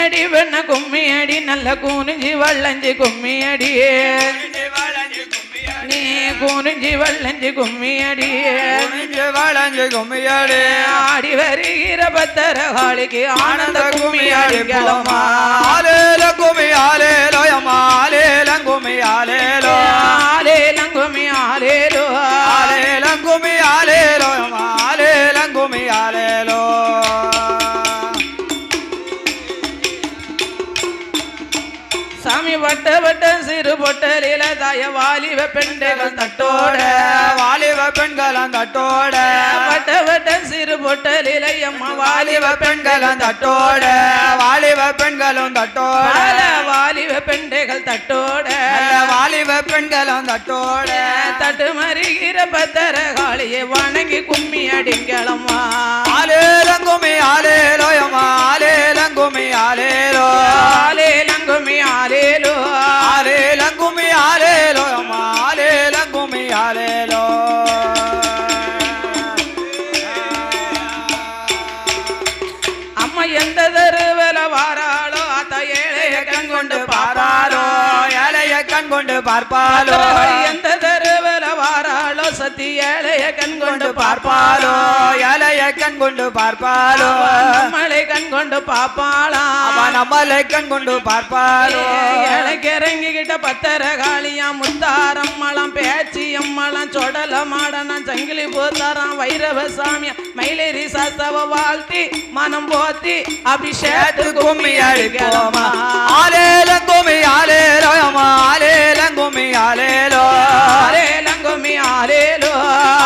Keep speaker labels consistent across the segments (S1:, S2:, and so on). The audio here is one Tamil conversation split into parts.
S1: அடி வெண்ண கும்மி அடி நல்ல கூனிஞ்சி வள்ளஞ்சி கும்மி அடி நீ கூனிஞ்சி வள்ளஞ்சி கும்மி அடி
S2: வளஞ்சு கும்மியாடி
S1: ஆடி வருகிற பத்தரகாளிக்கு ஆனந்த கும்மி அடிக்கலமா
S2: ஆலேல கும்மி ஆலேலோ அம்மா ஆலேலங்கும்மி ஆலேலோ
S1: ஆலேலங்கும்மி ஆலேலோ
S2: ஆலேலங்கும்மி ஆலேலோ அம்மா ஆலேலங்கும்மி ஆலேலோ
S1: சாமி வட்ட வட்ட சிறு பொட்டலில தாய வாலிப பெண்கள் தட்டோட
S2: வாலிப பெண்களும் தட்டோட
S1: வட்ட வட்ட சிறு பொட்டலில அம்மா
S2: வாலிப பெண்களும் தட்டோட வாலிப பெண்களும் தட்டோட
S1: வாலிப பெண்கள் தட்டோட
S2: வாலிப பெண்களும் தட்டோட
S1: தட்டு மறிகிற பத்தரகாளியை வணங்கி கும்மி அடிங்களம்மா
S2: ஆலேலங்கும்மி ஆலேலோ அம்மா ஆலேலங்கும்மி ஆலேலோ
S1: ஆலேலங்கும்மி ஆலேலோ
S2: ஆலேலங்கும்மி ஆலேலோ அம்மா ஆலேலங்கும்மி ஆலேலோ
S1: அம்மா எந்த தருவல வாராளோ அத்த ஏழைய கண் கொண்டு பாராளோ
S2: ஏழைய கண் கொண்டு பார்ப்பாலோ
S1: எந்த தருவல வாராளோ சத்தி ஏழைய கண் கொண்டு
S2: பார்ப்பாலோ ஏழைய கண் கொண்டு பார்ப்பாலோ
S1: நம்மளை கண் கொண்டு பாப்பாளாம்
S2: நம்மளை கண் கொண்டு பார்ப்பாலோ
S1: ஏழைக்கு இறங்கிக்கிட்ட பத்தரகாளியா முத்தாரம்மளம் பேச்சி அம்மளம் சொடல மாடனம் சங்கிலி போத்தாராம் வைரவ சாமியா மயிலேறி சாஸ்தவ வாழ்த்தி மனம் போத்தி அபிஷேகத்து கும்மி அடிக்கலாமா
S2: ஆலேலங்கும்மி ஆலேலோ அம்மா ஆலேலங்கும்மி ஆலேலோ
S1: ஆலேலங்கும்மி ஆலேலோ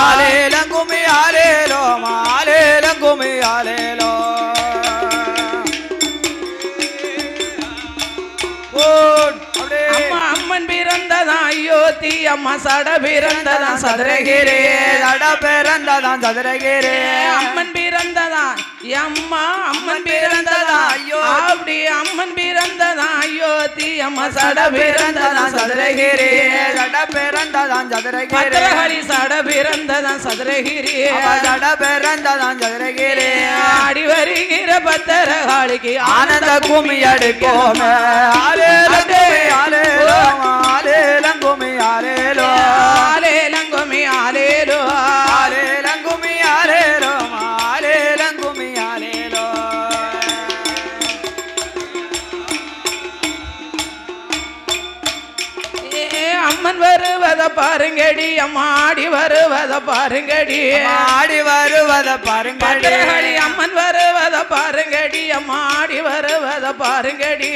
S2: ஆலேலங்கும்மி ஆலேலோ அம்மா ஆலேலங்கும்மி ஆலேலோ
S1: அம்மா அம்மன் பிறந்ததான் அயோத்தி அம்மா சட பிறந்ததான் சதுரகிரி
S2: சட பிறந்ததான் சதுரகிரி
S1: அம்மன் பிறந்ததான் அம்மா அம்மன் பிறந்ததான் ஐயோ அப்படி அம்மன் பிறந்ததான் அயோத்தி அம்மா சட பிறந்ததான் சதுரகிரி
S2: சட பிறந்ததான் சதுரகிரி
S1: பத்திரகாளி சட பிறந்ததான் சதுரகிரி
S2: சட பிறந்ததான் சதுரகிரி
S1: ஆடி வருகிற பத்திரகாளிக்கு
S2: ஆனந்த கும்மி அடிப்போம் ஆலேலங்கும்மி ஆலேலோ ஆலேலங்கும்மி ஆலேலோ
S1: ஆலேலங்கும்மி ஆலேலோ
S2: ஆலேலங்கும்மி ஆலேலோ ஆலேலங்கும்மி ஆலேலோ
S1: அம்மன் வருவத பாருங்கடி அம்மா ஆடி வருவத பாருங்கடி
S2: ஆடி வருவத பாருங்கடி
S1: அம்மன் வருவத பாருங்கடி அம்மா ஆடி வருவத பாருங்கடி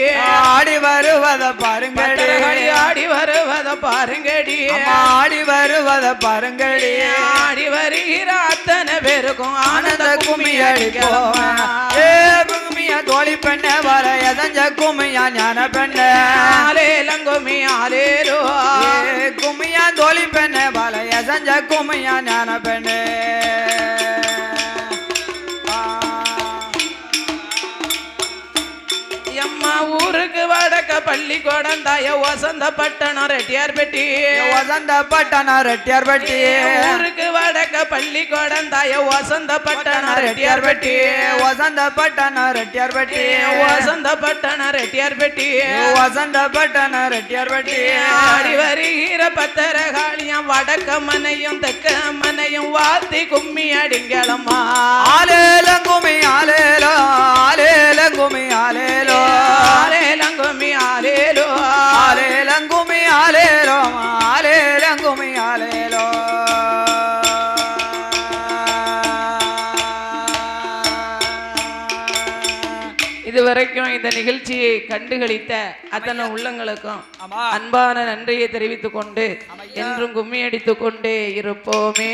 S2: ஆடி வருவத பாருங்கடி
S1: ஆடி வருவத பாருங்கடி
S2: ஆடி வருவத பாருங்கடி
S1: ஆடி வருகிற அத்தனை பேருக்கும்
S2: ஆனந்த கும்மி அடிப்போம் ஏ கும்மியா தோழி பெண்ண வர எதஞ்ச கும்மியா ஞான பெண்ண
S1: ஆலேலங்கும்மி ஆலேலோ
S2: கும்மியா தோழி பெண்ண வர எதஞ்ச கும்மியா ஞான பெண்ணு
S1: அம்மா ஊருக்கு வடக்க பள்ளிக்கூடம் தாய வசந்த பட்டணம் ரெட்டியார் பெட்டி
S2: வசந்த பட்டணம் ரெட்டியார் பெட்டி
S1: ஊருக்கு வடக்க பள்ளிக்கூடம் தாய வசந்த பட்டணம் ரெட்டியார் பெட்டி
S2: வசந்த பட்டணம் ரெட்டியார் பெட்டி
S1: வசந்த பட்டணம் ரெட்டியார் பெட்டி
S2: வசந்த பட்டணம் ரெட்டியார் பெட்டி
S1: ஆடி வருகிற பத்தரகாளியம் வடக்க மனையும் தெக்க மனையும் வாத்தி கும்மி அடிங்களம்மா
S2: ஆலேலங்கும்மி ஆலேலோ ஆலேலங்கும்மி ஆலேலோ
S1: ஆலேலங்கும்மி ஆலேலோ
S2: ஆலேலங்கும்மி ஆலேலோ ஆலேலங்கும்மி ஆலேலோ
S1: இதுவரைக்கும் இந்த நிகழ்ச்சியை கண்டுகளித்த அத்தனை உள்ளங்களுக்கும் அன்பான நன்றியை தெரிவித்துக் கொண்டு என்றும் கும்மி அடித்துக் கொண்டே இருப்போமே.